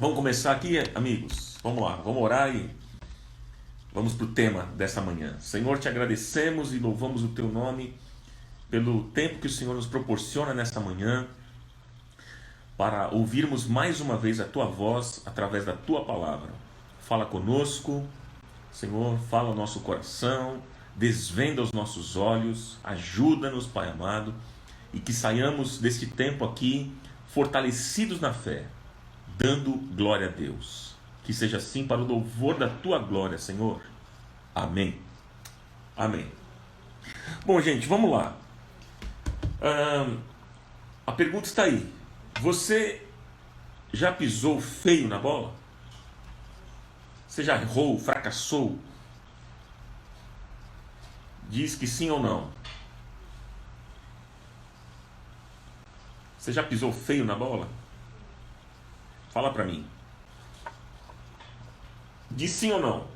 Vamos começar aqui, amigos? Vamos lá, vamos orar e vamos para o tema dessa manhã. Senhor, te agradecemos e louvamos o teu nome pelo tempo que o Senhor nos proporciona nessa manhã para ouvirmos mais uma vez a tua voz através da tua palavra. Fala conosco, Senhor, fala ao nosso coração, desvenda os nossos olhos, ajuda-nos, Pai amado, e que saiamos deste tempo aqui fortalecidos na fé, dando glória a Deus. Que seja assim para o louvor da tua glória, Senhor. Amém. Amém. Bom, gente, vamos lá. A pergunta está aí. Você já pisou feio na bola? Você já errou, fracassou? Diz que sim ou não. Você já pisou feio na bola? Fala pra mim. Diz sim ou não.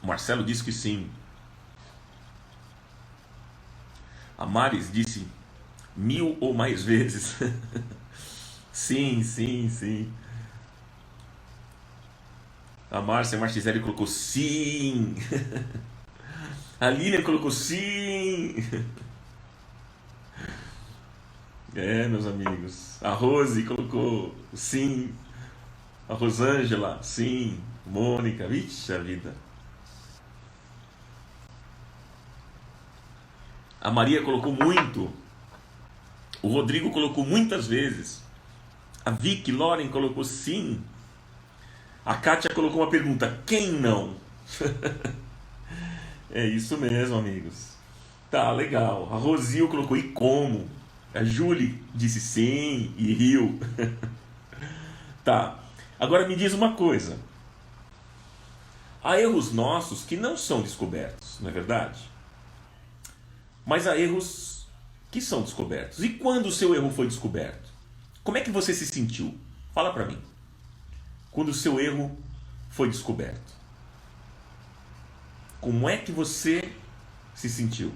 O Marcelo disse que sim. A Maris disse 1000 ou mais vezes. Sim, sim, sim. A Márcia Martizelli colocou sim. A Lilian colocou sim. Meus amigos. A Rose colocou sim. A Rosângela, sim. Mônica, vixe a vida. A Maria colocou muito. O Rodrigo colocou muitas vezes. A Vicky Loren colocou sim. A Kátia colocou uma pergunta: quem não? É isso mesmo, amigos. Tá, legal. A Rosil colocou e como? A Julie disse sim e riu. Tá. Agora me diz uma coisa. Há erros nossos que não são descobertos, não é verdade? Mas há erros que são descobertos. E quando o seu erro foi descoberto? Como é que você se sentiu? Fala pra mim. Quando o seu erro foi descoberto. Como é que você se sentiu?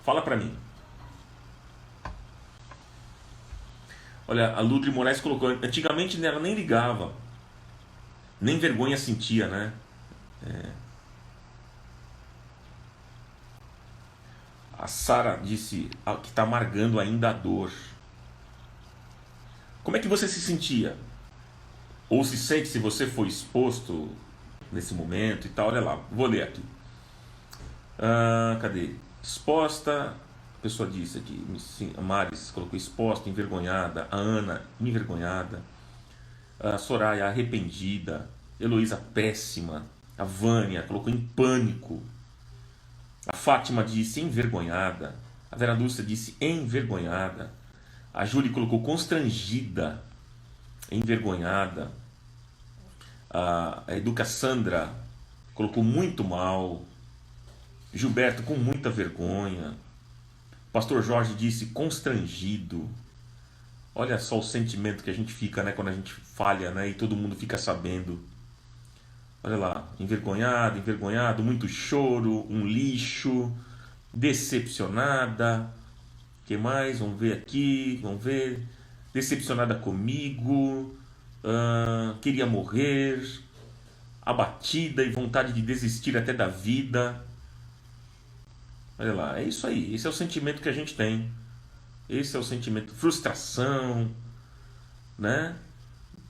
Fala pra mim. Olha, a Ludre Moraes colocou, antigamente ela nem ligava, nem vergonha sentia, né? A Sara disse que está amargando ainda a dor. Como é que você se sentia? Ou se sente se você foi exposto nesse momento e tal? Olha lá, vou ler aqui. Cadê? Exposta, a pessoa disse aqui, a Maris colocou exposta, envergonhada, a Ana, envergonhada, a Soraya, arrependida, Heloísa, péssima, a Vânia colocou em pânico, a Fátima disse envergonhada, a Vera Lúcia disse envergonhada, a Júlia colocou constrangida, envergonhada, a Educa Sandra colocou muito mal, Gilberto com muita vergonha, Pastor Jorge disse constrangido. Olha só o sentimento que a gente fica, né, quando a gente falha, né, e todo mundo fica sabendo. Olha lá, envergonhado, envergonhado, muito choro, um lixo, decepcionada. O que mais? Vamos ver aqui, vamos ver. Decepcionada comigo, queria morrer, abatida e vontade de desistir até da vida. Olha lá, é isso aí, esse é o sentimento que a gente tem. Esse é o sentimento, frustração, né?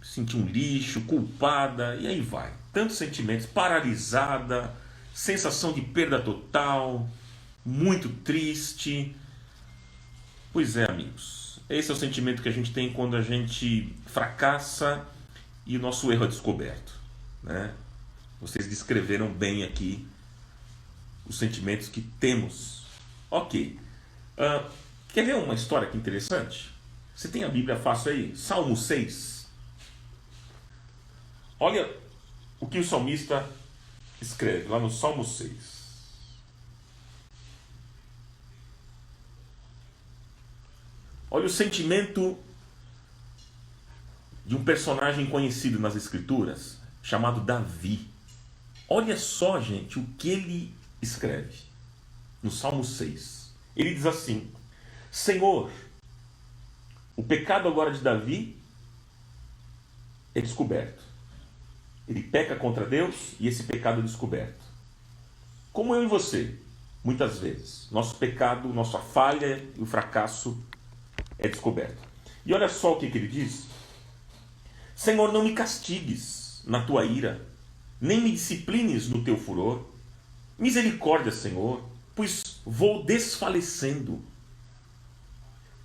Sentir um lixo, culpada, e aí vai. Tantos sentimentos, paralisada, sensação de perda total, muito triste. Pois é, amigos, esse é o sentimento que a gente tem quando a gente fracassa e o nosso erro é descoberto, né? Vocês descreveram bem aqui os sentimentos que temos. Ok. Quer ver uma história que interessante? Você tem a Bíblia fácil aí? Salmo 6. Olha o que o salmista escreve lá no Salmo 6. Olha o sentimento de um personagem conhecido nas Escrituras, chamado Davi. Olha só, gente, o que ele escreve. no Salmo 6. Ele diz assim: Senhor, o pecado agora de Davi é descoberto. Ele peca contra Deus e esse pecado é descoberto. Como eu e você, muitas vezes, nosso pecado, nossa falha e o fracasso é descoberto. E olha só o que ele diz: Senhor, não me castigues na tua ira, nem me disciplines no teu furor. Misericórdia, Senhor, pois vou desfalecendo.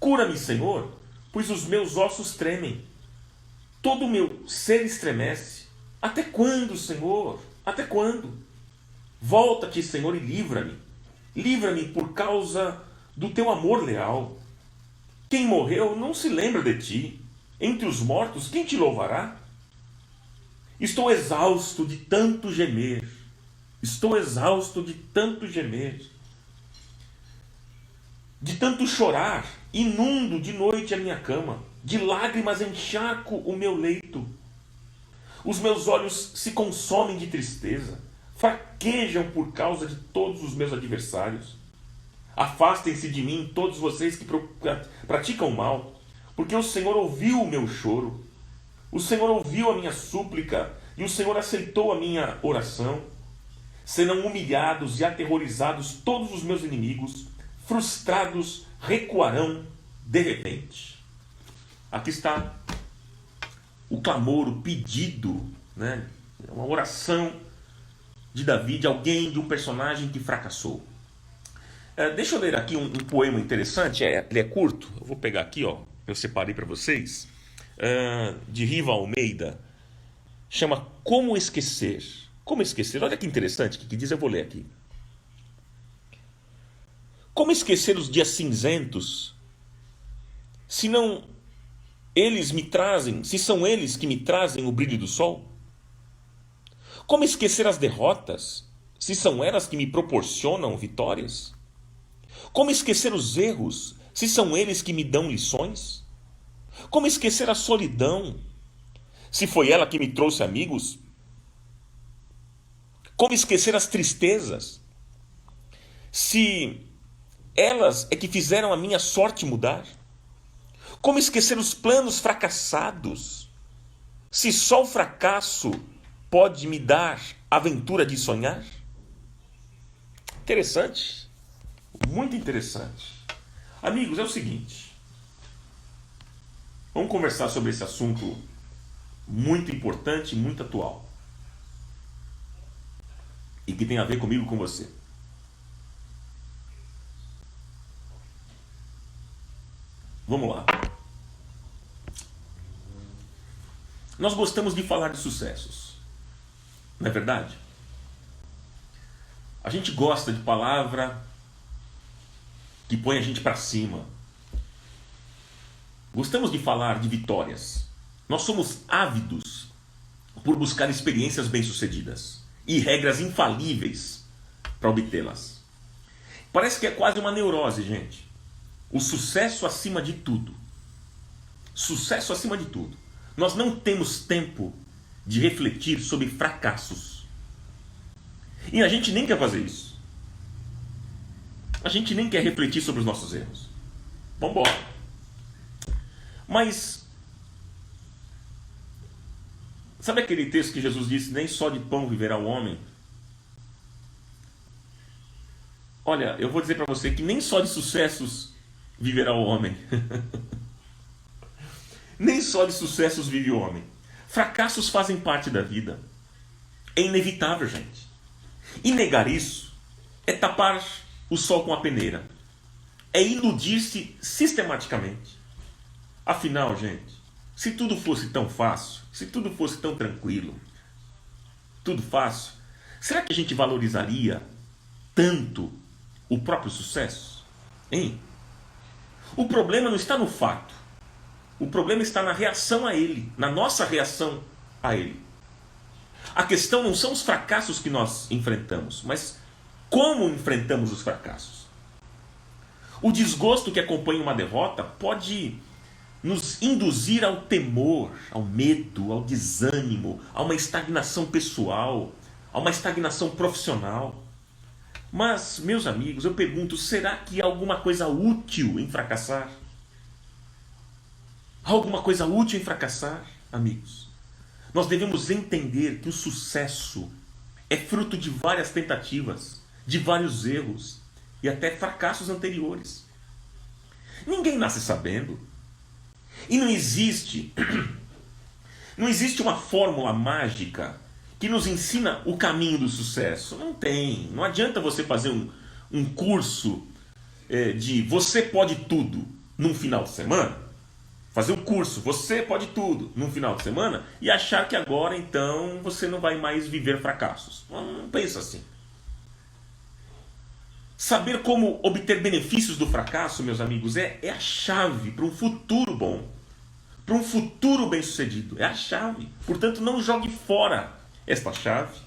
Cura-me, Senhor, pois os meus ossos tremem. Todo o meu ser estremece. Até quando, Senhor? Até quando? Volta-te, Senhor, e livra-me. Livra-me por causa do teu amor leal. Quem morreu não se lembra de ti. Entre os mortos, quem te louvará? Estou exausto de tanto gemer. Estou exausto de tanto gemer. De tanto chorar, inundo de noite a minha cama. De lágrimas encharco o meu leito. Os meus olhos se consomem de tristeza. Fraquejam por causa de todos os meus adversários. Afastem-se de mim todos vocês que praticam mal, porque o Senhor ouviu o meu choro. O Senhor ouviu a minha súplica e o Senhor aceitou a minha oração. Serão humilhados e aterrorizados todos os meus inimigos, frustrados recuarão de repente. Aqui está o clamor, o pedido, né? Uma oração de Davi, de alguém, de um personagem que fracassou. Deixa eu ler aqui um poema interessante, ele é curto, eu vou pegar aqui, ó, eu separei para vocês, de Riva Almeida, chama Como Esquecer. Como esquecer? Olha que interessante o que diz, eu vou ler aqui. Como esquecer os dias cinzentos, se não eles me trazem, se são eles que me trazem o brilho do sol? Como esquecer as derrotas, se são elas que me proporcionam vitórias? Como esquecer os erros, se são eles que me dão lições? Como esquecer a solidão, se foi ela que me trouxe amigos? Como esquecer as tristezas, se elas é que fizeram a minha sorte mudar? Como esquecer os planos fracassados, se só o fracasso pode me dar a aventura de sonhar? Interessante, muito interessante. Amigos, é o seguinte, vamos conversar sobre esse assunto muito importante e muito atual. E que tem a ver comigo e com você. Vamos lá. Nós gostamos de falar de sucessos, não é verdade? A gente gosta de palavra que põe a gente para cima. Gostamos de falar de vitórias. Nós somos ávidos por buscar experiências bem-sucedidas e regras infalíveis para obtê-las. Parece que é quase uma neurose, gente. O sucesso acima de tudo. Sucesso acima de tudo. Nós não temos tempo de refletir sobre fracassos. E a gente nem quer fazer isso. A gente nem quer refletir sobre os nossos erros. Vamos embora. Mas sabe aquele texto que Jesus disse: nem só de pão viverá o homem? Olha, eu vou dizer para você que nem só de sucessos viverá o homem. Nem só de sucessos vive o homem. Fracassos fazem parte da vida. É inevitável, gente. E negar isso é tapar o sol com a peneira. É iludir-se sistematicamente. Afinal, gente, se tudo fosse tão fácil, se tudo fosse tão tranquilo, tudo fácil, será que a gente valorizaria tanto o próprio sucesso? Hein? O problema não está no fato. O problema está na reação a ele, na nossa reação a ele. A questão não são os fracassos que nós enfrentamos, mas como enfrentamos os fracassos. O desgosto que acompanha uma derrota pode nos induzir ao temor, ao medo, ao desânimo, a uma estagnação pessoal, a uma estagnação profissional. Mas, meus amigos, eu pergunto, será que há alguma coisa útil em fracassar? Há alguma coisa útil em fracassar, amigos? Nós devemos entender que o sucesso é fruto de várias tentativas, de vários erros e até fracassos anteriores. Ninguém nasce sabendo. E não existe uma fórmula mágica que nos ensina o caminho do sucesso. Não tem. Não adianta você fazer um curso de você pode tudo num final de semana. Fazer um curso, você pode tudo, num final de semana e achar que agora então você não vai mais viver fracassos. Não pensa assim. Saber como obter benefícios do fracasso, meus amigos, é a chave para um futuro bom, para um futuro bem-sucedido. É a chave. Portanto, não jogue fora esta chave.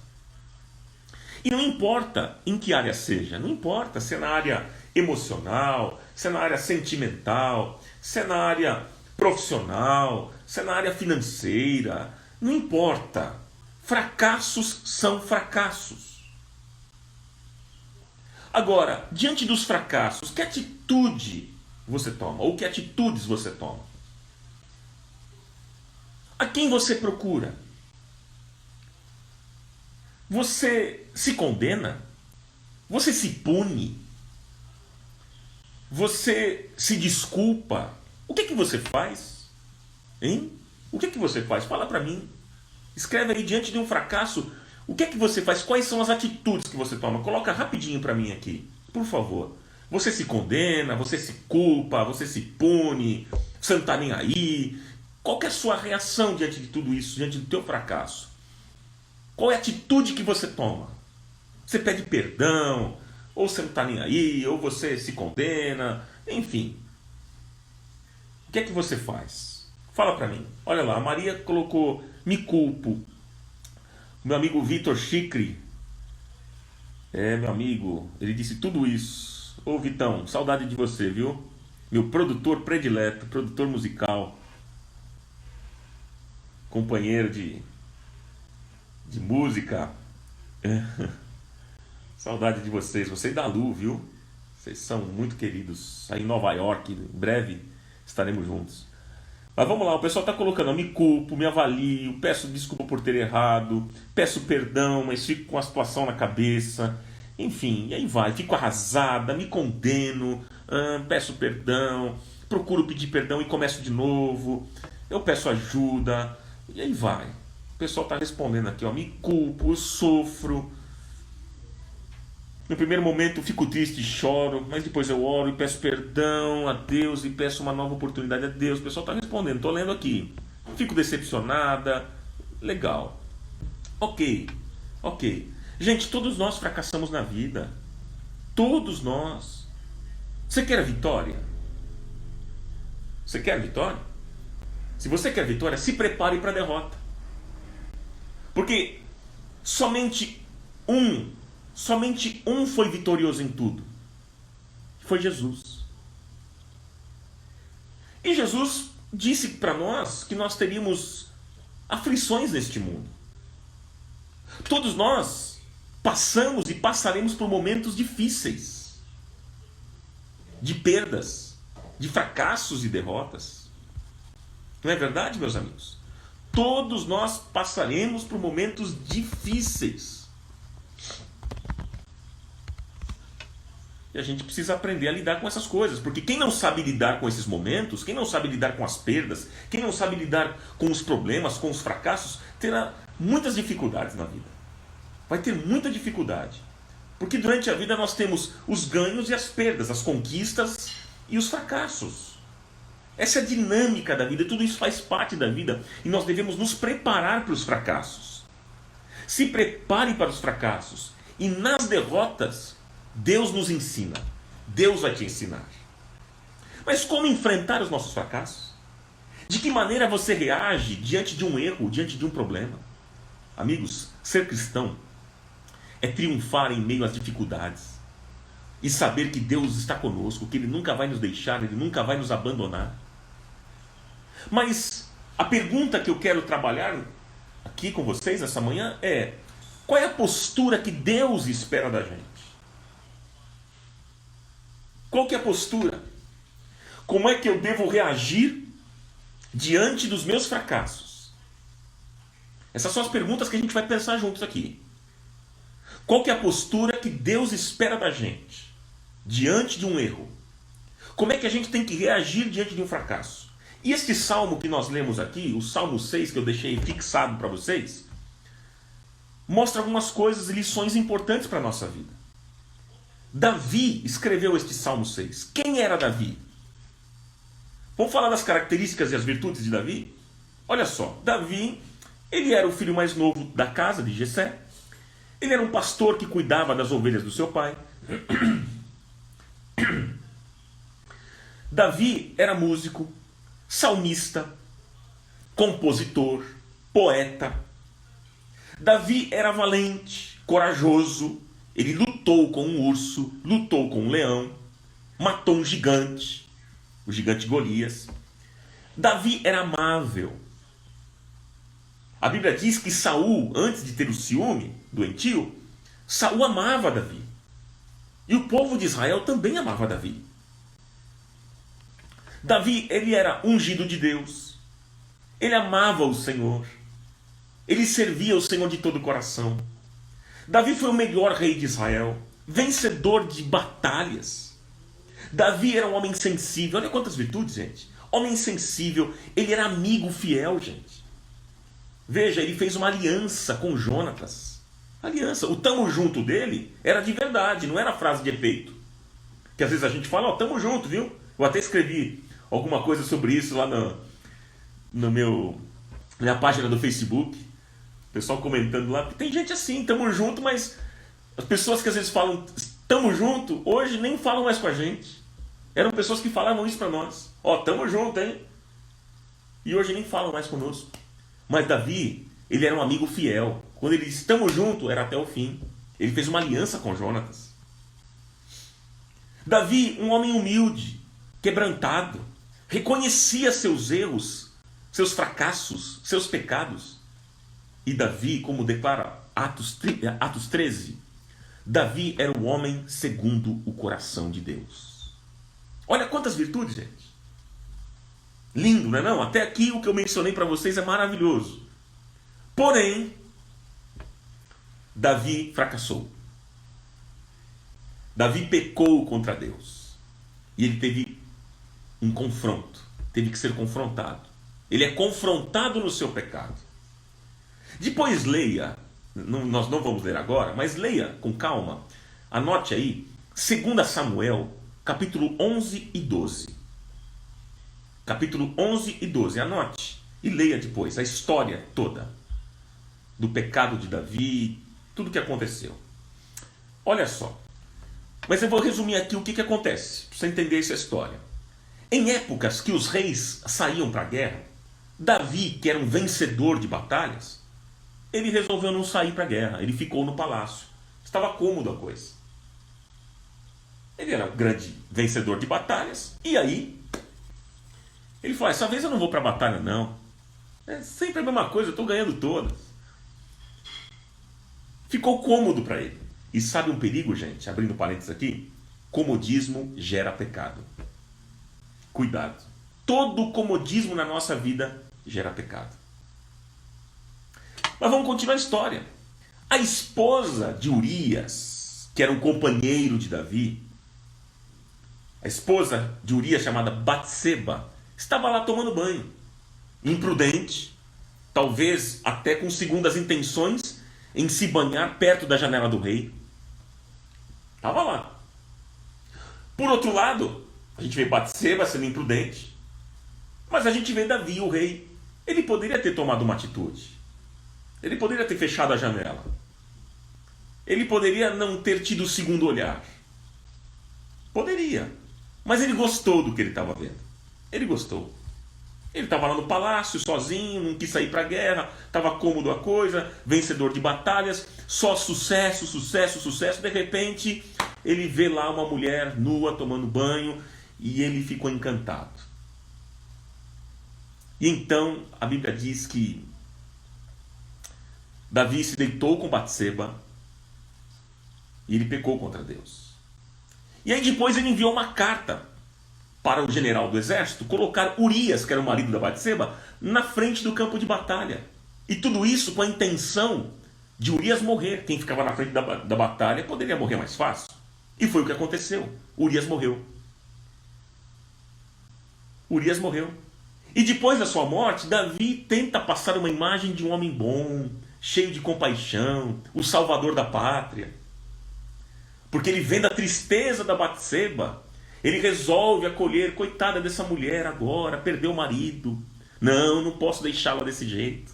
E não importa em que área seja, não importa se é na área emocional, se é na área sentimental, se é na área profissional, se é na área financeira, não importa. Fracassos são fracassos. Agora, diante dos fracassos, que atitude você toma? Ou que atitudes você toma? A quem você procura? Você se condena? Você se pune? Você se desculpa? O que você faz? Hein? O que você faz? Fala para mim. Escreve aí diante de um fracasso. O que você faz? Quais são as atitudes que você toma? Coloca rapidinho para mim aqui, por favor. Você se condena, você se culpa, você se pune, você não está nem aí. Qual que é a sua reação diante de tudo isso, diante do teu fracasso? Qual é a atitude que você toma? Você pede perdão, ou você não está nem aí, ou você se condena, enfim. O que é que você faz? Fala para mim. Olha lá, a Maria colocou, me culpo. Meu amigo Vitor Chicre, meu amigo, ele disse tudo isso. Ô Vitão, saudade de você, viu? Meu produtor predileto, produtor musical, companheiro de música. Saudade de vocês, você e da Lu, viu? Vocês são muito queridos. Aí em Nova York, em breve estaremos juntos. Mas vamos lá, o pessoal está colocando, eu me culpo, me avalio, peço desculpa por ter errado, peço perdão, mas fico com a situação na cabeça, enfim, e aí vai, fico arrasada, me condeno, peço perdão, procuro pedir perdão e começo de novo, eu peço ajuda, e aí vai. O pessoal está respondendo aqui, ó, me culpo, eu sofro. No primeiro momento fico triste e choro, mas depois eu oro e peço perdão a Deus e peço uma nova oportunidade a Deus. O pessoal está respondendo, estou lendo aqui. Fico decepcionada. Legal. Ok. Gente, todos nós fracassamos na vida. Todos nós. Você quer a vitória? Você quer a vitória? Se você quer a vitória, se prepare para a derrota. Porque somente um foi vitorioso em tudo. Foi Jesus. E Jesus disse para nós que nós teríamos aflições neste mundo. Todos nós passamos e passaremos por momentos difíceis, de perdas, de fracassos e derrotas. Não é verdade, meus amigos? Todos nós passaremos por momentos difíceis. E a gente precisa aprender a lidar com essas coisas. Porque quem não sabe lidar com esses momentos, quem não sabe lidar com as perdas, quem não sabe lidar com os problemas, com os fracassos, terá muitas dificuldades na vida. Vai ter muita dificuldade. Porque durante a vida nós temos os ganhos e as perdas, as conquistas e os fracassos. Essa é a dinâmica da vida, tudo isso faz parte da vida. E nós devemos nos preparar para os fracassos. Se prepare para os fracassos. E nas derrotas, Deus nos ensina. Deus vai te ensinar. Mas como enfrentar os nossos fracassos? De que maneira você reage diante de um erro, diante de um problema? Amigos, ser cristão é triunfar em meio às dificuldades. E saber que Deus está conosco, que Ele nunca vai nos deixar, Ele nunca vai nos abandonar. Mas a pergunta que eu quero trabalhar aqui com vocês essa manhã é: qual é a postura que Deus espera da gente? Qual que é a postura? Como é que eu devo reagir diante dos meus fracassos? Essas são as perguntas que a gente vai pensar juntos aqui. Qual que é a postura que Deus espera da gente diante de um erro? Como é que a gente tem que reagir diante de um fracasso? E este salmo que nós lemos aqui, o Salmo 6, que eu deixei fixado para vocês, mostra algumas coisas e lições importantes para a nossa vida. Davi escreveu este Salmo 6. Quem era Davi? Vamos falar das características e as virtudes de Davi? Olha só, Davi, ele era o filho mais novo da casa de Jessé. Ele era um pastor que cuidava das ovelhas do seu pai. Davi era músico, salmista, compositor, poeta. Davi era valente, corajoso. Ele lutou com um urso, lutou com um leão, matou um gigante, o gigante Golias. Davi era amável. A Bíblia diz que Saul, antes de ter o ciúme doentio, Saul amava Davi. E o povo de Israel também amava Davi. Davi, ele era ungido de Deus. Ele amava o Senhor. Ele servia o Senhor de todo o coração. Davi foi o melhor rei de Israel, vencedor de batalhas. Davi era um homem sensível. Olha quantas virtudes, gente. Homem sensível. Ele era amigo fiel, gente. Veja, ele fez uma aliança com Jonatas. Aliança. O tamo junto dele era de verdade, não era frase de efeito. Que às vezes a gente fala, ó, tamo junto, viu? Eu até escrevi alguma coisa sobre isso lá na minha página do Facebook. O pessoal comentando lá. Tem gente assim, tamo junto, mas as pessoas que às vezes falam tamo junto, hoje nem falam mais com a gente. Eram pessoas que falavam isso pra nós. Ó, tamo junto, hein? E hoje nem falam mais conosco. Mas Davi, ele era um amigo fiel. Quando ele disse tamo junto, era até o fim. Ele fez uma aliança com Jonatas. Davi, um homem humilde, quebrantado, reconhecia seus erros, seus fracassos, seus pecados. E Davi, como declara Atos 13, Davi era um homem segundo o coração de Deus. Olha quantas virtudes, gente. Lindo, não é não? Até aqui o que eu mencionei para vocês é maravilhoso. Porém, Davi fracassou. Davi pecou contra Deus. E ele teve um confronto. Teve que ser confrontado. Ele é confrontado no seu pecado. Depois leia, nós não vamos ler agora, mas leia com calma. Anote aí, 2 Samuel, capítulo 11 e 12. Capítulo 11 e 12, anote e leia depois a história toda do pecado de Davi, tudo que aconteceu. Olha só, mas eu vou resumir aqui o que acontece, para você entender essa história. Em épocas que os reis saíam para a guerra, Davi, que era um vencedor de batalhas, ele resolveu não sair para a guerra, ele ficou no palácio. Estava cômodo a coisa. Ele era um grande vencedor de batalhas, e aí ele falou, essa vez eu não vou para a batalha não. É sempre a mesma coisa, eu estou ganhando todas. Ficou cômodo para ele. E sabe um perigo, gente? Abrindo parênteses aqui. Comodismo gera pecado. Cuidado. Todo comodismo na nossa vida gera pecado. Mas vamos continuar a história. A esposa de Urias, que era um companheiro de Davi, a esposa de Urias chamada Batseba, estava lá tomando banho, imprudente, talvez até com segundas intenções em se banhar perto da janela do rei. Estava lá. Por outro lado, a gente vê Batseba sendo imprudente, mas a gente vê Davi, o rei. Ele poderia ter tomado uma atitude. Ele poderia ter fechado a janela. Ele poderia não ter tido o segundo olhar. Poderia. Mas ele gostou do que ele estava vendo. Ele gostou. Ele estava lá no palácio, sozinho, não quis sair para a guerra, estava cômodo a coisa, vencedor de batalhas, só sucesso, sucesso, sucesso. De repente, ele vê lá uma mulher nua tomando banho e ele ficou encantado. E então, a Bíblia diz que Davi se deitou com Batseba e ele pecou contra Deus. E aí depois ele enviou uma carta para o general do exército colocar Urias, que era o marido da Batseba, na frente do campo de batalha. E tudo isso com a intenção de Urias morrer. Quem ficava na frente da batalha poderia morrer mais fácil. E foi o que aconteceu. Urias morreu. Urias morreu. E depois da sua morte, Davi tenta passar uma imagem de um homem bom, cheio de compaixão, o salvador da pátria. Porque ele vendo a tristeza da Batseba, ele resolve acolher, coitada dessa mulher agora, perdeu o marido. Não posso deixá-la desse jeito.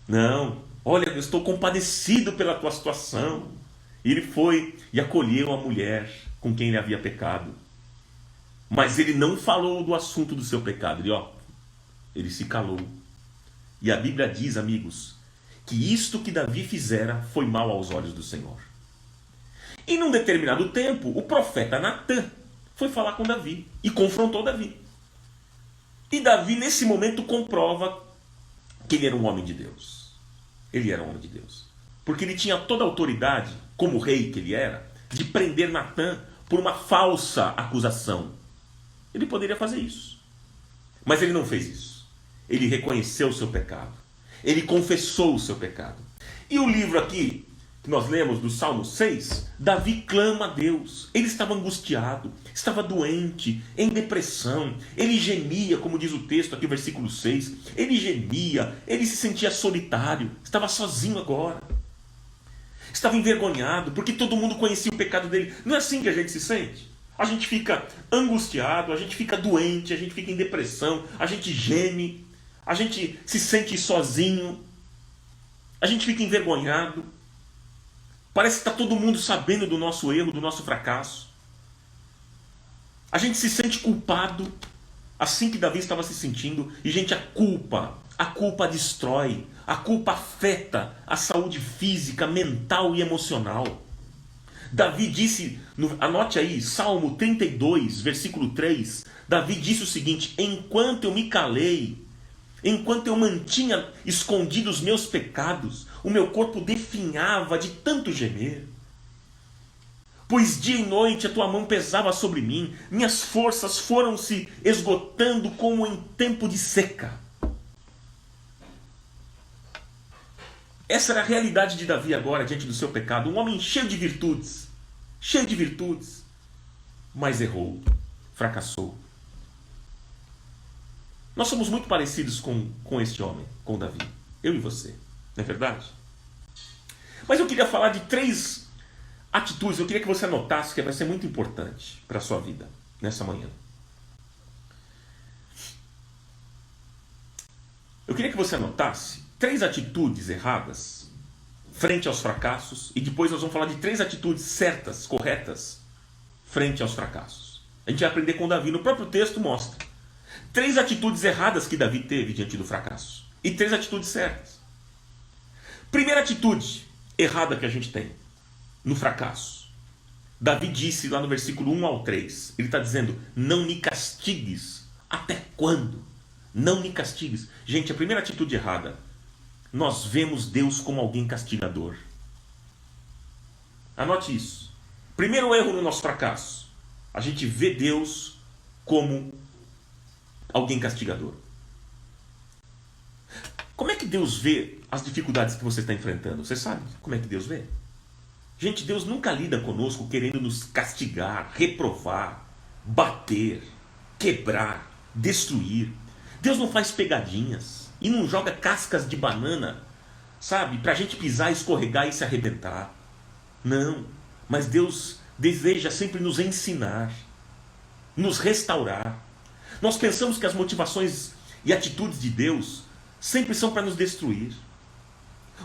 Não, olha, eu estou compadecido pela tua situação. E ele foi e acolheu a mulher com quem ele havia pecado. Mas ele não falou do assunto do seu pecado. Ele se calou. E a Bíblia diz, amigos, que isto que Davi fizera foi mal aos olhos do Senhor. E num determinado tempo, o profeta Natã foi falar com Davi e confrontou Davi. E Davi, nesse momento, comprova que ele era um homem de Deus. Ele era um homem de Deus. Porque ele tinha toda a autoridade, como rei que ele era, de prender Natã por uma falsa acusação. Ele poderia fazer isso. Mas ele não fez isso. Ele reconheceu o seu pecado. Ele confessou o seu pecado. E o livro aqui, que nós lemos do Salmo 6, Davi clama a Deus. Ele estava angustiado, estava doente, em depressão. Ele gemia, como diz o texto aqui, versículo 6. Ele gemia, ele se sentia solitário, estava sozinho agora. Estava envergonhado, porque todo mundo conhecia o pecado dele. Não é assim que a gente se sente? A gente fica angustiado, a gente fica doente, a gente fica em depressão, a gente geme, a gente se sente sozinho, a gente fica envergonhado. Parece que está todo mundo sabendo do nosso erro, do nosso fracasso. A gente se sente culpado, assim que Davi estava se sentindo. E, gente, a culpa destrói, a culpa afeta a saúde física, mental e emocional. Davi disse, anote aí, Salmo 32, versículo 3, Davi disse o seguinte: enquanto eu me calei, enquanto eu mantinha escondidos os meus pecados, o meu corpo definhava de tanto gemer. Pois dia e noite a tua mão pesava sobre mim, minhas forças foram se esgotando como em tempo de seca. Essa era a realidade de Davi agora diante do seu pecado. Um homem cheio de virtudes, mas errou, fracassou. Nós somos muito parecidos com este homem, com Davi. Eu e você, não é verdade? Mas eu queria falar de 3 atitudes. Eu queria que você anotasse, que vai ser muito importante para a sua vida nessa manhã. Eu queria que você anotasse 3 atitudes erradas frente aos fracassos, e depois nós vamos falar de 3 atitudes certas, corretas, frente aos fracassos. A gente vai aprender com Davi. No próprio texto mostra 3 atitudes erradas que Davi teve diante do fracasso e 3 atitudes certas. Primeira atitude errada que a gente tem no fracasso. Davi disse lá no versículo 1 ao 3, ele está dizendo: não me castigues. Até quando? Não me castigues. Gente, a primeira atitude errada: nós vemos Deus como alguém castigador. Anote isso. Primeiro erro no nosso fracasso: a gente vê Deus como alguém castigador. Como é que Deus vê as dificuldades que você está enfrentando? Você sabe como é que Deus vê? Gente, Deus nunca lida conosco querendo nos castigar, reprovar, bater, quebrar, destruir. Deus não faz pegadinhas e não joga cascas de banana, sabe, para a gente pisar, escorregar e se arrebentar. Não, mas Deus deseja sempre nos ensinar, nos restaurar. Nós pensamos que as motivações e atitudes de Deus sempre são para nos destruir.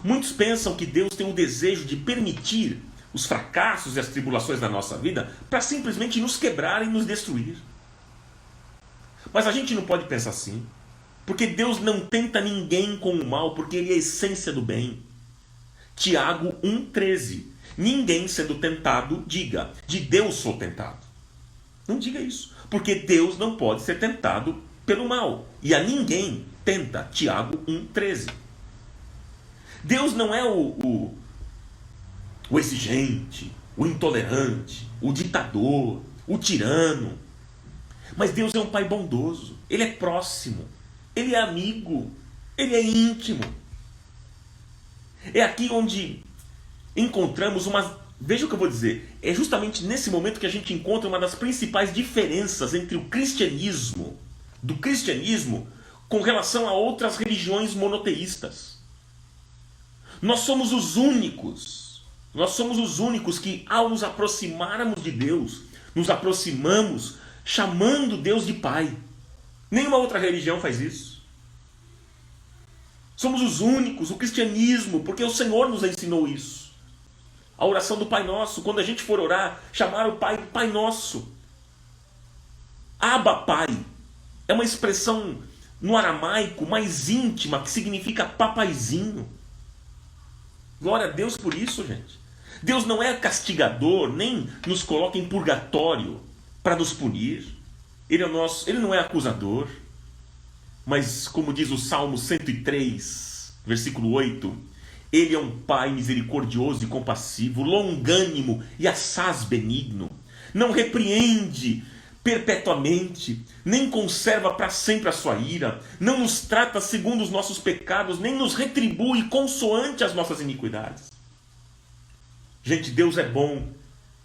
Muitos pensam que Deus tem o desejo de permitir os fracassos e as tribulações da nossa vida para simplesmente nos quebrar e nos destruir. Mas a gente não pode pensar assim, porque Deus não tenta ninguém com o mal, porque Ele é a essência do bem. Tiago 1,13. Ninguém sendo tentado, diga: de Deus sou tentado. Não diga isso, porque Deus não pode ser tentado pelo mal. E a ninguém tenta. Tiago 1,13. Deus não é o exigente, o intolerante, o ditador, o tirano. Mas Deus é um pai bondoso, ele é próximo, ele é amigo, ele é íntimo. É aqui onde encontramos uma... Veja o que eu vou dizer. É justamente nesse momento que a gente encontra uma das principais diferenças entre o cristianismo, do cristianismo, com relação a outras religiões monoteístas. Nós somos os únicos que, ao nos aproximarmos de Deus, nos aproximamos chamando Deus de Pai. Nenhuma outra religião faz isso. Somos os únicos, o cristianismo, porque o Senhor nos ensinou isso. A oração do Pai Nosso, quando a gente for orar, chamar o Pai Pai Nosso. Abba Pai é uma expressão no aramaico mais íntima, que significa papaizinho. Glória a Deus por isso, gente. Deus não é castigador, nem nos coloca em purgatório para nos punir. Ele não é acusador. Mas, como diz o Salmo 103, versículo 8, Ele é um Pai misericordioso e compassivo, longânimo e assaz benigno. Não repreende perpetuamente, nem conserva para sempre a sua ira, não nos trata segundo os nossos pecados, nem nos retribui consoante as nossas iniquidades. Gente, Deus é bom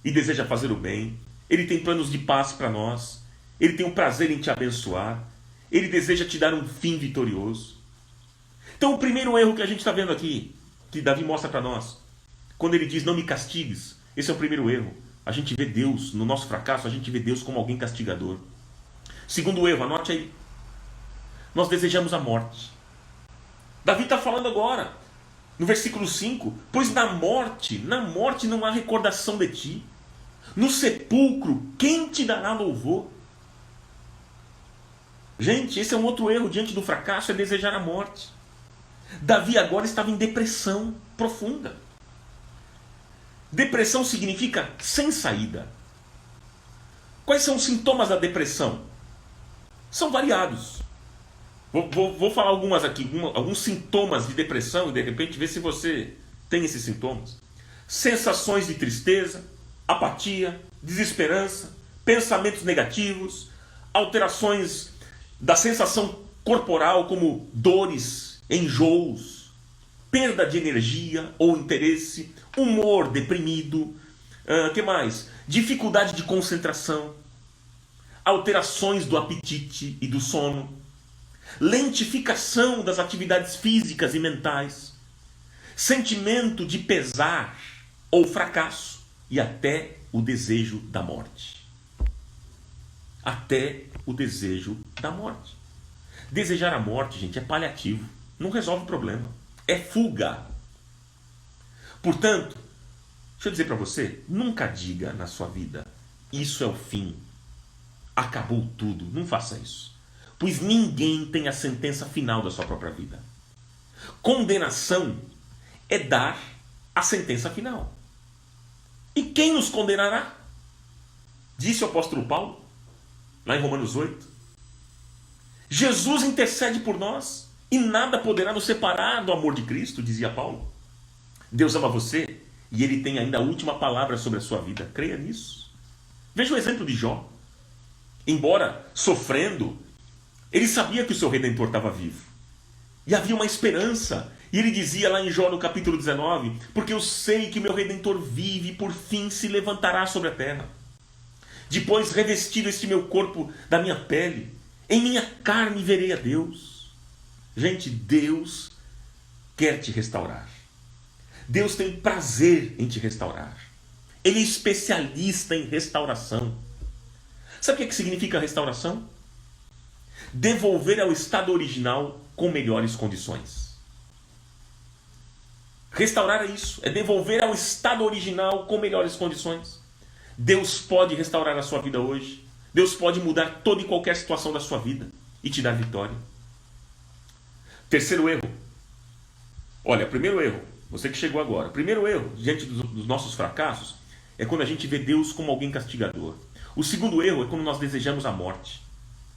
e deseja fazer o bem. Ele tem planos de paz para nós. Ele tem um prazer em te abençoar. Ele deseja te dar um fim vitorioso. Então o primeiro erro que a gente está vendo aqui, que Davi mostra para nós, quando ele diz não me castigues, esse é o primeiro erro. A gente vê Deus, no nosso fracasso, a gente vê Deus como alguém castigador. Segundo erro, anote aí. Nós desejamos a morte. Davi está falando agora, no versículo 5, pois na morte não há recordação de ti. No sepulcro, quem te dará louvor? Gente, esse é um outro erro diante do fracasso, é desejar a morte. Davi agora estava em depressão profunda. Depressão significa sem saída. Quais são os sintomas da depressão? São variados. Vou falar algumas aqui, alguns sintomas de depressão e de repente ver se você tem esses sintomas. Sensações de tristeza, apatia, desesperança, pensamentos negativos, alterações da sensação corporal como dores, enjoos, perda de energia ou interesse, humor deprimido, que mais? Dificuldade de concentração, alterações do apetite e do sono, lentificação das atividades físicas e mentais, sentimento de pesar ou fracasso e até o desejo da morte. Até o desejo da morte. Desejar a morte, gente, é paliativo. Não resolve o problema. É fuga. Portanto, deixa eu dizer para você, nunca diga na sua vida, isso é o fim. Acabou tudo. Não faça isso. Pois ninguém tem a sentença final da sua própria vida. Condenação é dar a sentença final. E quem nos condenará? Disse o apóstolo Paulo, lá em Romanos 8. Jesus intercede por nós e nada poderá nos separar do amor de Cristo, dizia Paulo. Deus ama você e Ele tem ainda a última palavra sobre a sua vida. Creia nisso. Veja o exemplo de Jó. Embora sofrendo, ele sabia que o seu Redentor estava vivo. E havia uma esperança. E ele dizia lá em Jó no capítulo 19, porque eu sei que meu Redentor vive e por fim se levantará sobre a terra. Depois revestido este meu corpo da minha pele, em minha carne verei a Deus. Gente, Deus quer te restaurar. Deus tem prazer em te restaurar. Ele é especialista em restauração. Sabe o que significa restauração? Devolver ao estado original com melhores condições. Restaurar é isso, é devolver ao estado original com melhores condições. Deus pode restaurar a sua vida hoje. Deus pode mudar toda e qualquer situação da sua vida e te dar vitória. Terceiro erro. Olha, primeiro erro, você que chegou agora. Primeiro erro, diante dos nossos fracassos, é quando a gente vê Deus como alguém castigador. O segundo erro é quando nós desejamos a morte.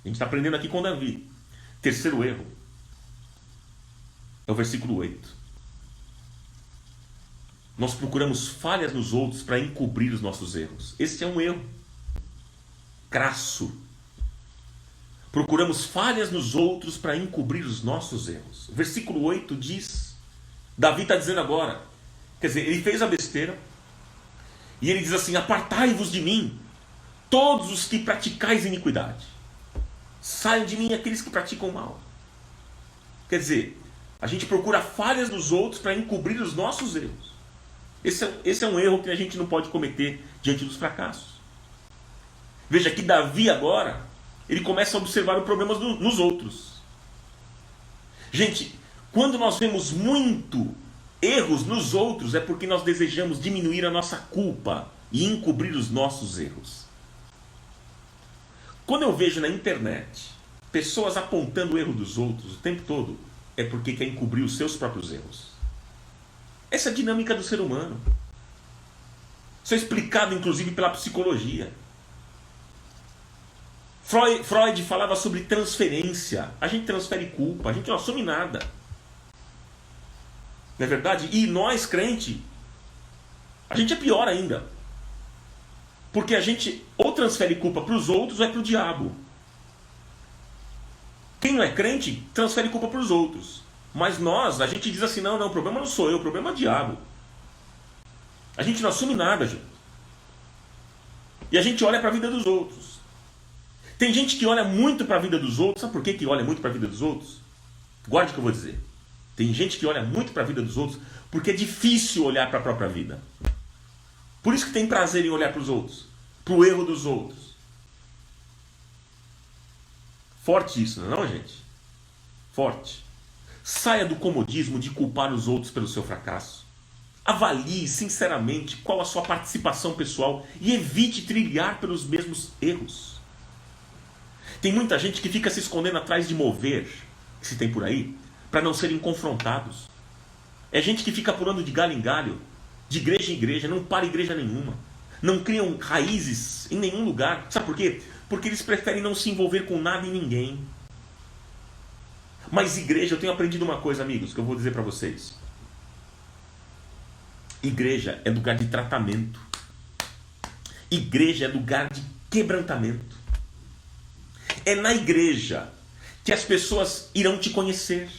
A gente está aprendendo aqui com Davi. Terceiro erro é o versículo 8. Nós procuramos falhas nos outros para encobrir os nossos erros. Esse é um erro crasso. Procuramos falhas nos outros para encobrir os nossos erros. O versículo 8 diz, Davi está dizendo agora, quer dizer, ele fez a besteira, e ele diz assim, apartai-vos de mim, todos os que praticais iniquidade. Saiam de mim aqueles que praticam mal. Quer dizer, a gente procura falhas nos outros para encobrir os nossos erros. Esse é um erro que a gente não pode cometer diante dos fracassos. Veja que Davi agora, ele começa a observar os problemas nos outros. Gente, quando nós vemos muito erros nos outros, é porque nós desejamos diminuir a nossa culpa e encobrir os nossos erros. Quando eu vejo na internet pessoas apontando o erro dos outros o tempo todo, é porque quer encobrir os seus próprios erros. Essa é a dinâmica do ser humano. Isso é explicado inclusive pela psicologia. Freud falava sobre transferência. A gente transfere culpa, a gente não assume nada. Não é verdade? E nós, crente, a gente é pior ainda. Porque a gente ou transfere culpa para os outros ou é para o diabo. Quem não é crente, transfere culpa para os outros. Mas nós, a gente diz assim, não, o problema não sou eu, o problema é o diabo. A gente não assume nada, gente. E a gente olha para a vida dos outros. Tem gente que olha muito para a vida dos outros. Sabe por que olha muito para a vida dos outros? Guarde o que eu vou dizer. Tem gente que olha muito para a vida dos outros porque é difícil olhar para a própria vida. Por isso que tem prazer em olhar para os outros, para o erro dos outros. Forte isso, não é, gente? Forte. Saia do comodismo de culpar os outros pelo seu fracasso. Avalie sinceramente qual a sua participação pessoal e evite trilhar pelos mesmos erros. Tem muita gente que fica se escondendo atrás de mover, que se tem por aí, para não serem confrontados. É gente que fica pulando de galho em galho, de igreja em igreja, não para igreja nenhuma. Não criam raízes em nenhum lugar. Sabe por quê? Porque eles preferem não se envolver com nada e ninguém. Mas igreja, eu tenho aprendido uma coisa, amigos, que eu vou dizer para vocês. Igreja é lugar de tratamento. Igreja é lugar de quebrantamento. É na igreja que as pessoas irão te conhecer.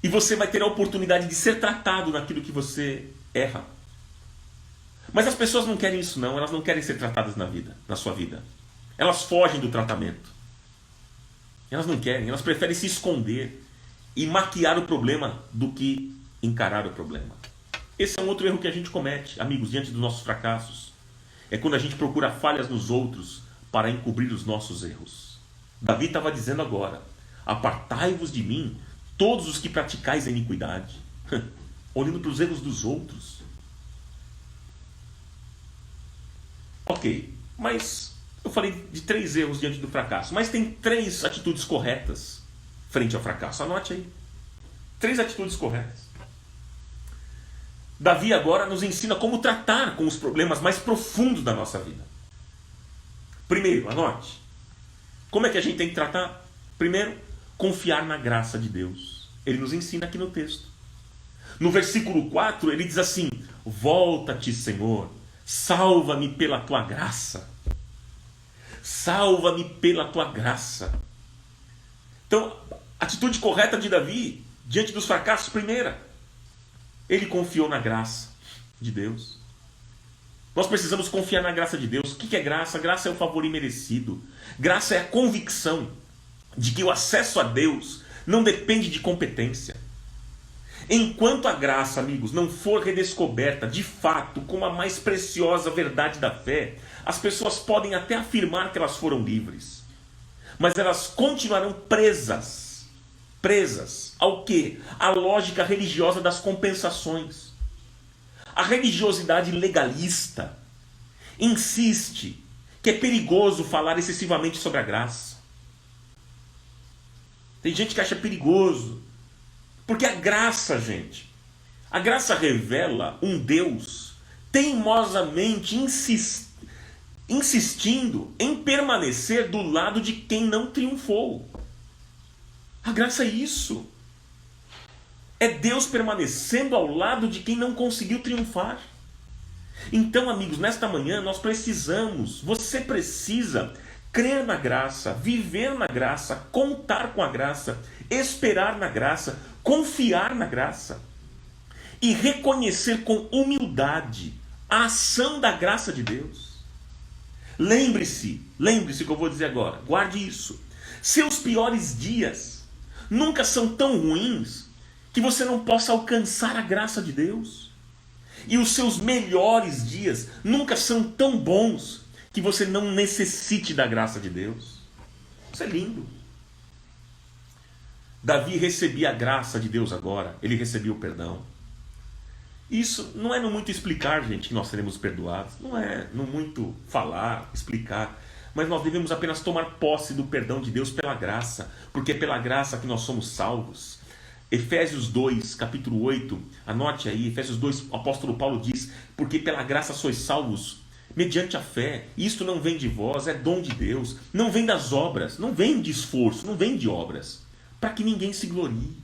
E você vai ter a oportunidade de ser tratado naquilo que você erra. Mas as pessoas não querem isso não, elas não querem ser tratadas na sua vida. Elas fogem do tratamento. Elas não querem, elas preferem se esconder e maquiar o problema do que encarar o problema. Esse é um outro erro que a gente comete, amigos, diante dos nossos fracassos. É quando a gente procura falhas nos outros para encobrir os nossos erros. Davi estava dizendo agora, apartai-vos de mim, todos os que praticais a iniquidade. Olhando para os erros dos outros. Ok, mas eu falei de 3 erros diante do fracasso. Mas tem 3 atitudes corretas frente ao fracasso. Anote aí. 3 atitudes corretas. Davi agora nos ensina como tratar com os problemas mais profundos da nossa vida. Primeiro, anote. Como é que a gente tem que tratar? Primeiro, confiar na graça de Deus. Ele nos ensina aqui no texto. No versículo 4, ele diz assim, volta-te, Senhor, salva-me pela tua graça. Salva-me pela tua graça. Então, a atitude correta de Davi, diante dos fracassos, primeira, ele confiou na graça de Deus. Nós precisamos confiar na graça de Deus. O que é graça? Graça é o favor imerecido. Graça é a convicção de que o acesso a Deus não depende de competência. Enquanto a graça, amigos, não for redescoberta de fato como a mais preciosa verdade da fé, as pessoas podem até afirmar que elas foram livres, mas elas continuarão presas ao quê? À lógica religiosa das compensações. A religiosidade legalista insiste que é perigoso falar excessivamente sobre a graça. Tem gente que acha perigoso. Porque a graça, gente, a graça revela um Deus teimosamente insistindo em permanecer do lado de quem não triunfou. A graça é isso. É Deus permanecendo ao lado de quem não conseguiu triunfar. Então, amigos, nesta manhã você precisa crer na graça, viver na graça, contar com a graça, esperar na graça, confiar na graça e reconhecer com humildade a ação da graça de Deus. Lembre-se o que eu vou dizer agora, guarde isso. Seus piores dias nunca são tão ruins que você não possa alcançar a graça de Deus. E os seus melhores dias nunca são tão bons que você não necessite da graça de Deus. Isso é lindo. Davi recebia a graça de Deus agora, ele recebia o perdão. Isso não é no muito explicar, gente, que nós seremos perdoados. Não é no muito falar, explicar. Mas nós devemos apenas tomar posse do perdão de Deus pela graça. Porque é pela graça que nós somos salvos. Efésios 2, capítulo 8, anote aí, Efésios 2, o apóstolo Paulo diz: porque pela graça sois salvos, mediante a fé. Isto não vem de vós, é dom de Deus. Não vem das obras, não vem de esforço, não vem de obras, para que ninguém se glorie.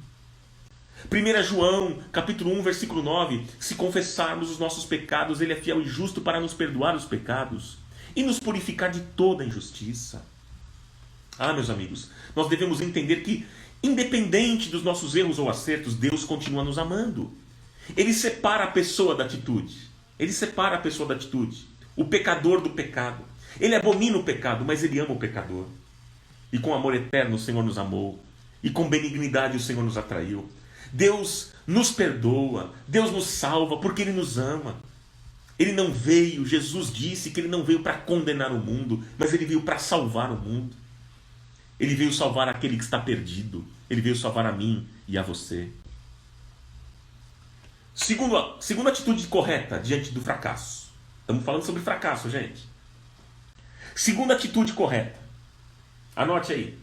1 João, capítulo 1, versículo 9: se confessarmos os nossos pecados, Ele é fiel e justo para nos perdoar os pecados e nos purificar de toda injustiça. Ah, meus amigos, nós devemos entender que, independente dos nossos erros ou acertos, Deus continua nos amando. Ele separa a pessoa da atitude. Ele separa a pessoa da atitude. O pecador do pecado. Ele abomina o pecado, mas Ele ama o pecador. E com amor eterno o Senhor nos amou. E com benignidade o Senhor nos atraiu. Deus nos perdoa, Deus nos salva porque Ele nos ama. Ele não veio, Jesus disse que Ele não veio para condenar o mundo, mas Ele veio para salvar o mundo. Ele veio salvar aquele que está perdido. Ele veio salvar a mim e a você. Segunda atitude correta diante do fracasso. Estamos falando sobre fracasso, gente. Segunda atitude correta. Anote aí.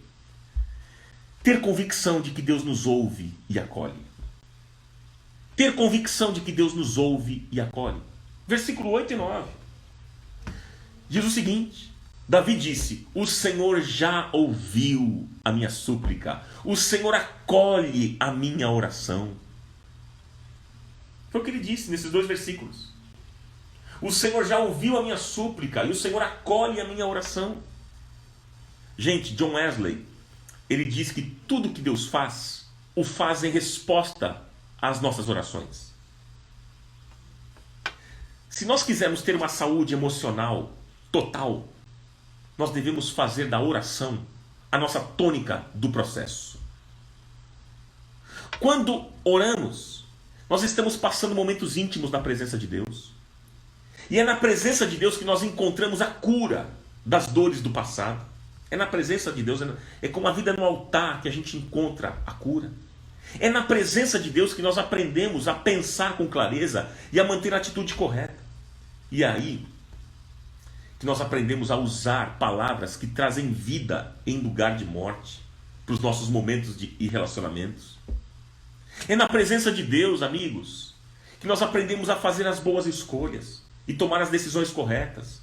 Ter convicção de que Deus nos ouve e acolhe. Ter convicção de que Deus nos ouve e acolhe. Versículo 8 e 9. Diz o seguinte: Davi disse: o Senhor já ouviu a minha súplica. O Senhor acolhe a minha oração. Foi o que ele disse nesses dois versículos. O Senhor já ouviu a minha súplica e o Senhor acolhe a minha oração. Gente, John Wesley, ele diz que tudo que Deus faz, o faz em resposta às nossas orações. Se nós quisermos ter uma saúde emocional total, nós devemos fazer da oração a nossa tônica do processo. Quando oramos, nós estamos passando momentos íntimos na presença de Deus. E é na presença de Deus que nós encontramos a cura das dores do passado. É na presença de Deus, é como a vida no altar que a gente encontra a cura. É na presença de Deus que nós aprendemos a pensar com clareza e a manter a atitude correta. E é aí que nós aprendemos a usar palavras que trazem vida em lugar de morte para os nossos momentos e relacionamentos. É na presença de Deus, amigos, que nós aprendemos a fazer as boas escolhas e tomar as decisões corretas,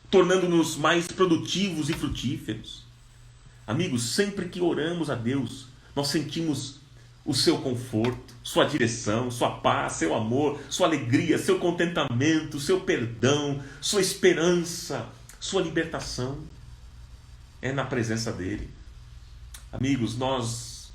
tornando-nos mais produtivos e frutíferos. Amigos, sempre que oramos a Deus, nós sentimos o seu conforto, sua direção, sua paz, seu amor, sua alegria, seu contentamento, seu perdão, sua esperança, sua libertação. É na presença dele. Amigos, nós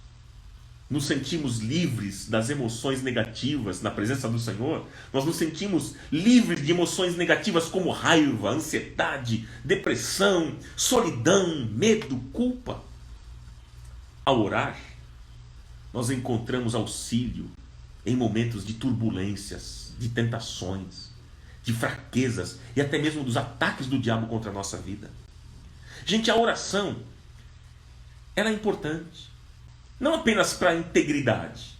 nos sentimos livres das emoções negativas na presença do Senhor. Nós nos sentimos livres de emoções negativas como raiva, ansiedade, depressão, solidão, medo, culpa. Ao orar, nós encontramos auxílio em momentos de turbulências, de tentações, de fraquezas e até mesmo dos ataques do diabo contra a nossa vida. Gente, a oração, ela é importante. Não apenas para a integridade,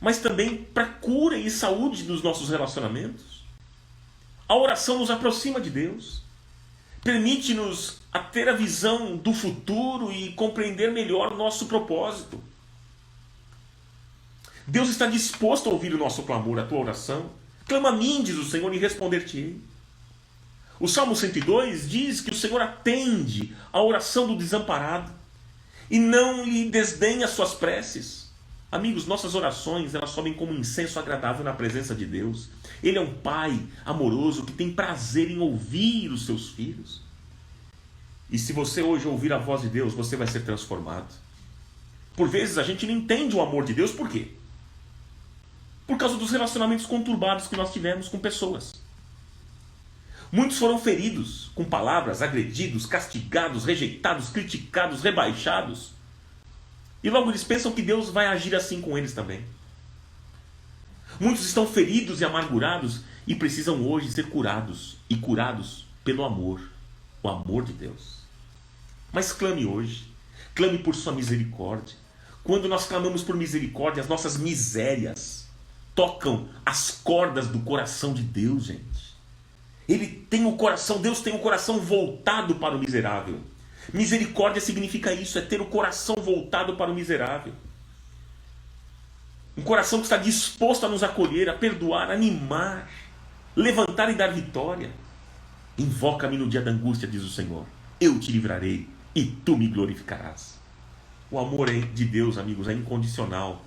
mas também para a cura e saúde dos nossos relacionamentos. A oração nos aproxima de Deus, permite-nos a ter a visão do futuro e compreender melhor o nosso propósito. Deus está disposto a ouvir o nosso clamor, a tua oração. Clama a mim, diz o Senhor, e responder-te-ei. O Salmo 102 diz que o Senhor atende a oração do desamparado e não lhe desdenha as suas preces. Amigos, nossas orações, elas sobem como incenso agradável na presença de Deus. Ele é um pai amoroso que tem prazer em ouvir os seus filhos. E se você hoje ouvir a voz de Deus, você vai ser transformado. Por vezes a gente não entende o amor de Deus, por quê? Por causa dos relacionamentos conturbados que nós tivemos com pessoas. Muitos foram feridos com palavras, agredidos, castigados, rejeitados, criticados, rebaixados. E logo eles pensam que Deus vai agir assim com eles também. Muitos estão feridos e amargurados e precisam hoje ser curados. E curados pelo amor. O amor de Deus. Mas clame hoje. Clame por sua misericórdia. Quando nós clamamos por misericórdia, as nossas misérias tocam as cordas do coração de Deus, gente. Ele tem o coração, Deus tem o coração voltado para o miserável. Misericórdia significa isso, é ter o coração voltado para o miserável. Um coração que está disposto a nos acolher, a perdoar, a animar, levantar e dar vitória. Invoca-me no dia da angústia, diz o Senhor. Eu te livrarei e tu me glorificarás. O amor de Deus, amigos, é incondicional.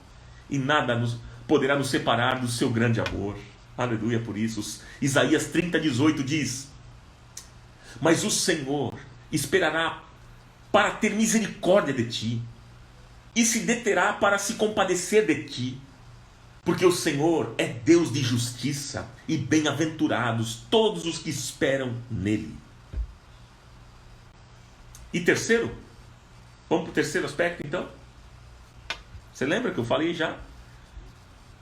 E nada poderá nos separar do seu grande amor. Aleluia por isso. Isaías 30:18 diz: mas o Senhor esperará para ter misericórdia de ti, e se deterá para se compadecer de ti, porque o Senhor é Deus de justiça, e bem-aventurados todos os que esperam nele. E terceiro, vamos para o terceiro aspecto então? Você lembra que eu falei já?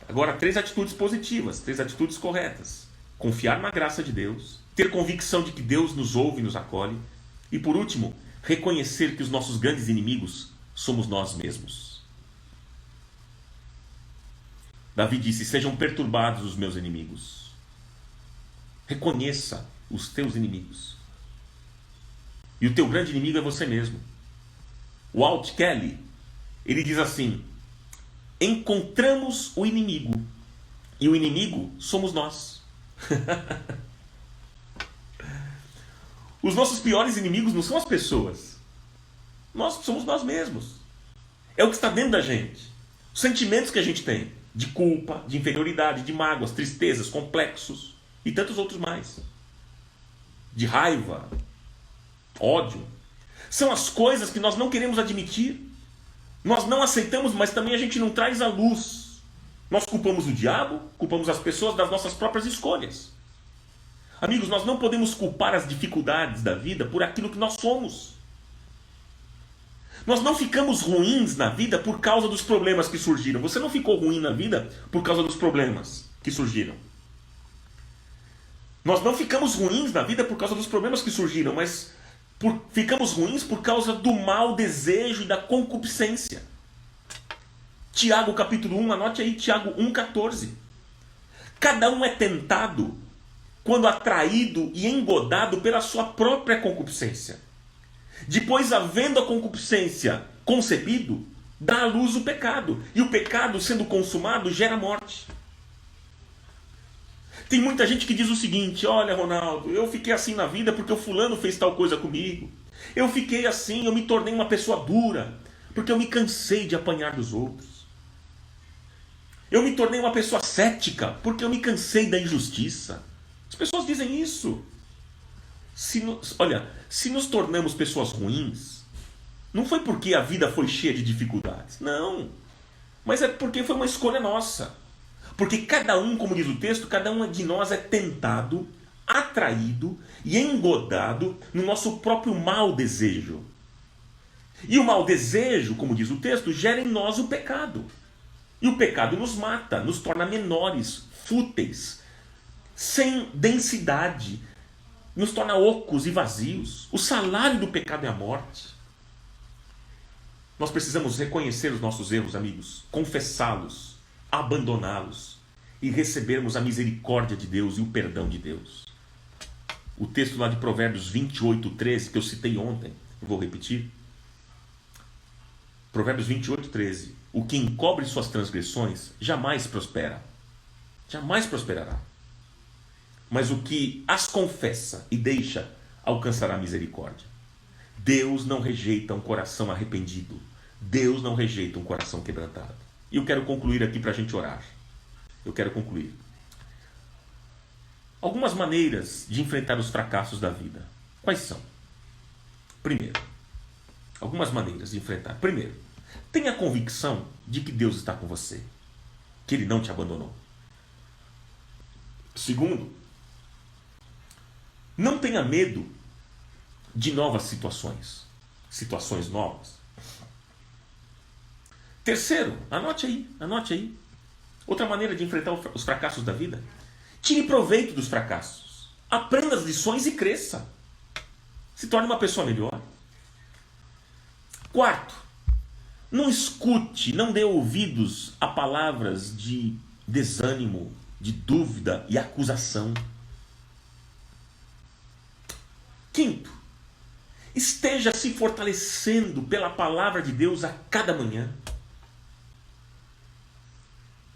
Agora, 3 atitudes positivas, 3 atitudes corretas. Confiar na graça de Deus, ter convicção de que Deus nos ouve e nos acolhe, e por último, reconhecer que os nossos grandes inimigos somos nós mesmos. Davi disse: sejam perturbados os meus inimigos. Reconheça os teus inimigos. E o teu grande inimigo é você mesmo. Walt Kelly, ele diz assim: encontramos o inimigo, e o inimigo somos nós. Os nossos piores inimigos não são as pessoas. Nós somos nós mesmos. É o que está dentro da gente. Os sentimentos que a gente tem. De culpa, de inferioridade, de mágoas, tristezas, complexos. E tantos outros mais. De raiva, ódio. São as coisas que nós não queremos admitir. Nós não aceitamos, mas também a gente não traz à luz. Nós culpamos o diabo, culpamos as pessoas das nossas próprias escolhas. Amigos, nós não podemos culpar as dificuldades da vida por aquilo que nós somos. Nós não ficamos ruins na vida por causa dos problemas que surgiram. Você não ficou ruim na vida por causa dos problemas que surgiram. Nós não ficamos ruins na vida por causa dos problemas que surgiram, mas ficamos ruins por causa do mau desejo e da concupiscência. Tiago capítulo 1, anote aí, Tiago 1,14. Cada um é tentado quando atraído e engodado pela sua própria concupiscência. Depois, havendo a concupiscência concebido, dá à luz o pecado. E o pecado, sendo consumado, gera morte. Tem muita gente que diz o seguinte: olha, Ronaldo, eu fiquei assim na vida porque o fulano fez tal coisa comigo. Eu fiquei assim, eu me tornei uma pessoa dura porque eu me cansei de apanhar dos outros. Eu me tornei uma pessoa cética porque eu me cansei da injustiça. As pessoas dizem isso. Se nos tornamos pessoas ruins, não foi porque a vida foi cheia de dificuldades. Não. Mas é porque foi uma escolha nossa. Porque cada um, como diz o texto, cada um de nós é tentado, atraído e engodado no nosso próprio mau desejo. E o mau desejo, como diz o texto, gera em nós o pecado. E o pecado nos mata, nos torna menores, fúteis, sem densidade, nos torna ocos e vazios. O salário do pecado é a morte. Nós precisamos reconhecer os nossos erros, amigos, confessá-los, abandoná-los e recebermos a misericórdia de Deus e o perdão de Deus. O texto lá de Provérbios 28:13, que eu citei ontem, eu vou repetir. Provérbios 28:13. O que encobre suas transgressões jamais prospera. Jamais prosperará. Mas o que as confessa e deixa alcançará misericórdia. Deus não rejeita um coração arrependido. Deus não rejeita um coração quebrantado. E eu quero concluir aqui para a gente orar. Eu quero concluir. Algumas maneiras de enfrentar os fracassos da vida. Quais são? Primeiro, algumas maneiras de enfrentar. Primeiro, tenha convicção de que Deus está com você, que Ele não te abandonou. Segundo, não tenha medo de novas situações novas. Terceiro, anote aí. Outra maneira de enfrentar os fracassos da vida. Tire proveito dos fracassos. Aprenda as lições e cresça. Se torne uma pessoa melhor. Quarto, não escute, não dê ouvidos a palavras de desânimo, de dúvida e acusação. Quinto, esteja se fortalecendo pela palavra de Deus a cada manhã.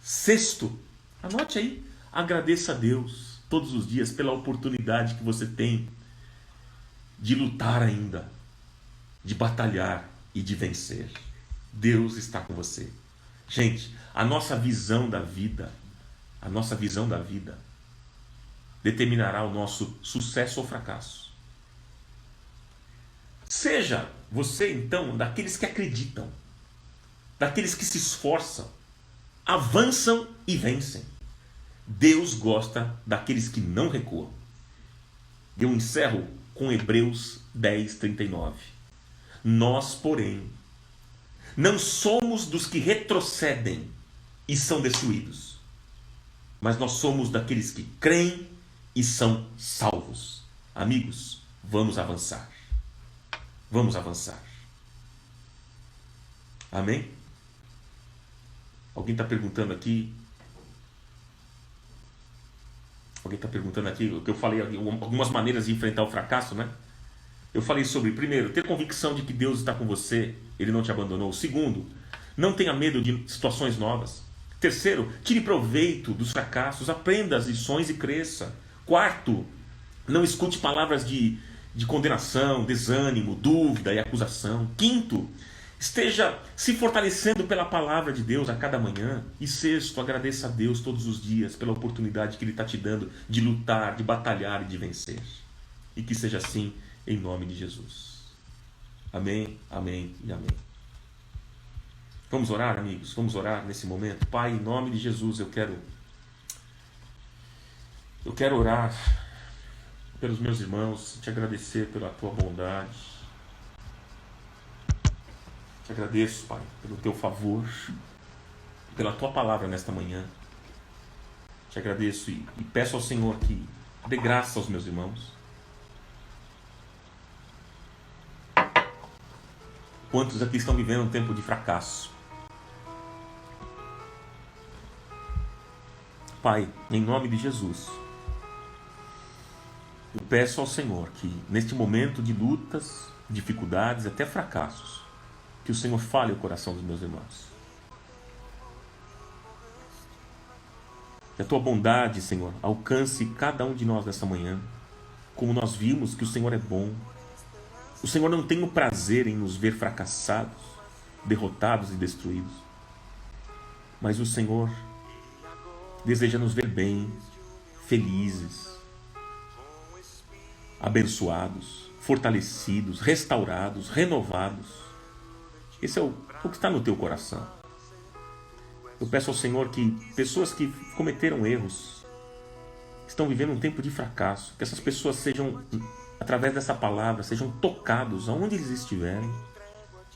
Sexto, anote aí, agradeça a Deus todos os dias pela oportunidade que você tem de lutar ainda, de batalhar e de vencer. Deus está com você. Gente, a nossa visão da vida determinará o nosso sucesso ou fracasso. Seja você, então, daqueles que acreditam, daqueles que se esforçam, avançam e vencem. Deus gosta daqueles que não recuam. Eu encerro com Hebreus 10:39. Nós, porém, não somos dos que retrocedem e são destruídos, mas nós somos daqueles que creem e são salvos. Amigos, vamos avançar. Vamos avançar. Amém? Alguém está perguntando aqui. O que eu falei, algumas maneiras de enfrentar o fracasso, né? Eu falei sobre, primeiro, ter convicção de que Deus está com você, Ele não te abandonou. Segundo, não tenha medo de situações novas. Terceiro, tire proveito dos fracassos, aprenda as lições e cresça. Quarto, não escute palavras de condenação, desânimo, dúvida e acusação. Quinto, esteja se fortalecendo pela palavra de Deus a cada manhã. E sexto, agradeça a Deus todos os dias pela oportunidade que Ele está te dando de lutar, de batalhar e de vencer. E que seja assim em nome de Jesus. Amém, amém e amém. Vamos orar, amigos? Vamos orar nesse momento? Pai, em nome de Jesus, eu quero orar pelos meus irmãos, te agradecer pela tua bondade. Te agradeço, Pai, pelo teu favor, pela tua palavra nesta manhã. Te agradeço e peço ao Senhor que dê graça aos meus irmãos. Quantos aqui estão vivendo um tempo de fracasso? Pai, em nome de Jesus, eu peço ao Senhor que neste momento de lutas, dificuldades, até fracassos, que o Senhor fale o coração dos meus irmãos. Que a tua bondade, Senhor, alcance cada um de nós nessa manhã. Como nós vimos que o Senhor é bom. O Senhor não tem o prazer em nos ver fracassados, derrotados e destruídos. Mas o Senhor deseja nos ver bem, felizes, abençoados, fortalecidos, restaurados, renovados. Esse é o que está no teu coração. Eu peço ao Senhor que pessoas que cometeram erros, estão vivendo um tempo de fracasso, que essas pessoas sejam, através dessa palavra, sejam tocados aonde eles estiverem.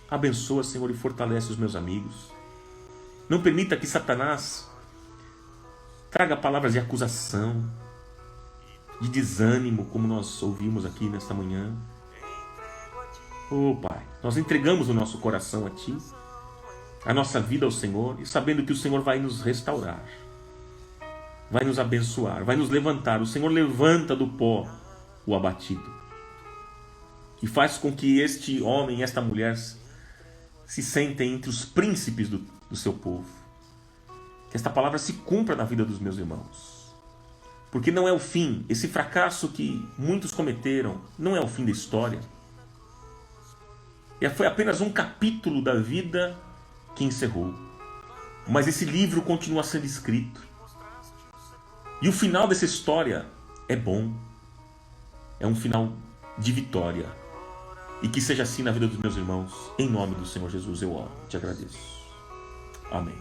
Abençoa, Senhor, e fortalece os meus amigos. Não permita que Satanás traga palavras de acusação, de desânimo, como nós ouvimos aqui nesta manhã. Oh, Pai, nós entregamos o nosso coração a Ti, a nossa vida ao Senhor, e sabendo que o Senhor vai nos restaurar, vai nos abençoar, vai nos levantar. O Senhor levanta do pó o abatido e faz com que este homem e esta mulher se sentem entre os príncipes do seu povo. Que esta palavra se cumpra na vida dos meus irmãos. Porque não é o fim. Esse fracasso que muitos cometeram não é o fim da história. E foi apenas um capítulo da vida que encerrou. Mas esse livro continua sendo escrito. E o final dessa história é bom. É um final de vitória. E que seja assim na vida dos meus irmãos. Em nome do Senhor Jesus eu oro. Te agradeço. Amém.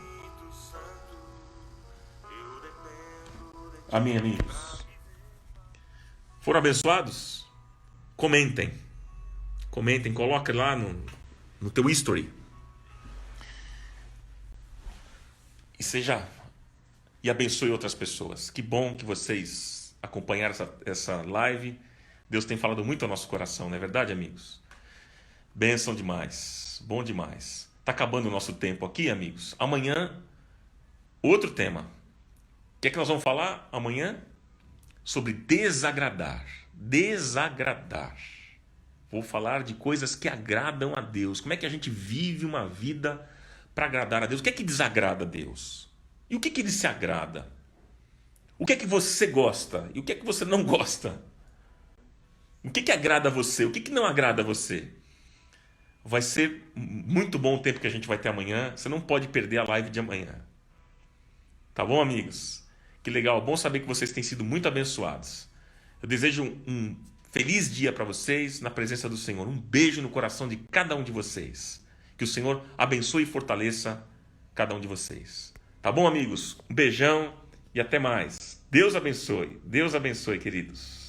Amém, amigos. Foram abençoados? Comentem. Comentem, coloque lá no teu history. E abençoe outras pessoas. Que bom que vocês acompanharam essa live. Deus tem falado muito ao nosso coração, não é verdade, amigos? Bênção demais, bom demais. Está acabando o nosso tempo aqui, amigos. Amanhã, outro tema. O que é que nós vamos falar amanhã? Sobre desagradar. Desagradar. Vou falar de coisas que agradam a Deus. Como é que a gente vive uma vida para agradar a Deus? O que é que desagrada a Deus? E o que Ele se agrada? O que é que você gosta? E o que é que você não gosta? O que agrada a você? O que não agrada a você? Vai ser muito bom o tempo que a gente vai ter amanhã. Você não pode perder a live de amanhã. Tá bom, amigos? Que legal. Bom saber que vocês têm sido muito abençoados. Eu desejo um feliz dia para vocês na presença do Senhor. Um beijo no coração de cada um de vocês. Que o Senhor abençoe e fortaleça cada um de vocês. Tá bom, amigos? Um beijão e até mais. Deus abençoe, queridos.